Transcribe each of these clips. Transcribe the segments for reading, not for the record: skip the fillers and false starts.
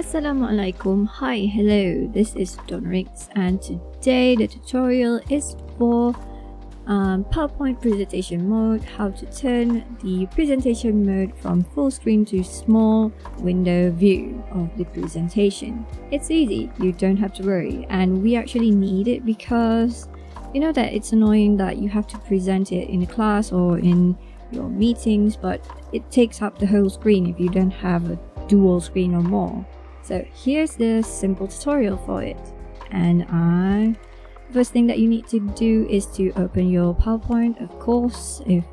Assalamualaikum. Hi, hello, this is Donrix, and today the tutorial is for PowerPoint presentation mode, how to turn the presentation mode from full screen to small window view of the presentation. It's easy, you don't have to worry, and we actually need it because you know that it's annoying that you have to present it in a class or in your meetings, but it takes up the whole screen if you don't have a dual screen or more. So here's the simple tutorial for it, and first thing that you need to do is to open your PowerPoint, of course, if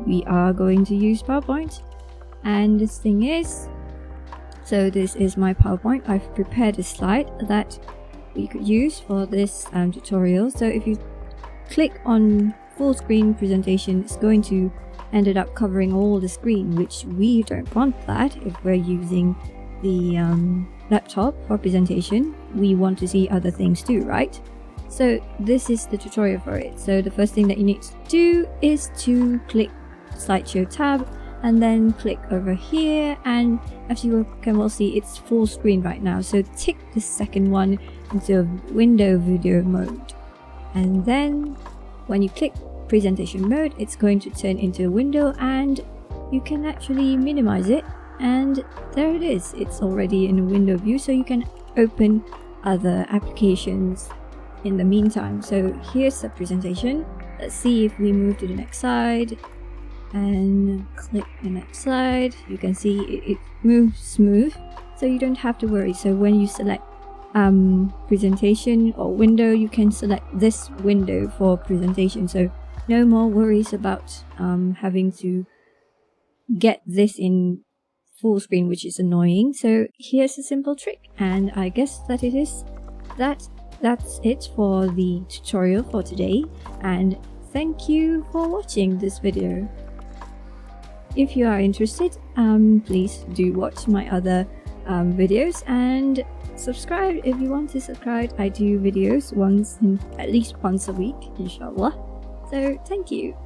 we are going to use PowerPoint. And this thing is, so this is my PowerPoint. I've prepared a slide that we could use for this tutorial. So if you click on full screen presentation, it's going to ended up covering all the screen, which we don't want that. If we're using the laptop for presentation, we want to see other things too, right? So this is the tutorial for it. So the first thing that you need to do is to click slideshow tab and then click over here, and as you can well see, it's full screen right now. So tick the second one into window video mode, and then when you click presentation mode, it's going to turn into a window, and you can actually minimize it, and there it is. It's already in a window view, so you can open other applications in the meantime. So here's the presentation. Let's see if we move to the next slide and click the next slide. You can see it moves smooth, so you don't have to worry. So when you select presentation or window, you can select this window for presentation, so no more worries about having to get this in full screen, which is annoying. So here's a simple trick, and I guess that it is that's it for the tutorial for today, and thank you for watching this video. If you are interested, please do watch my other videos, and subscribe if you want to subscribe. I do videos at least once a week, inshallah. So thank you.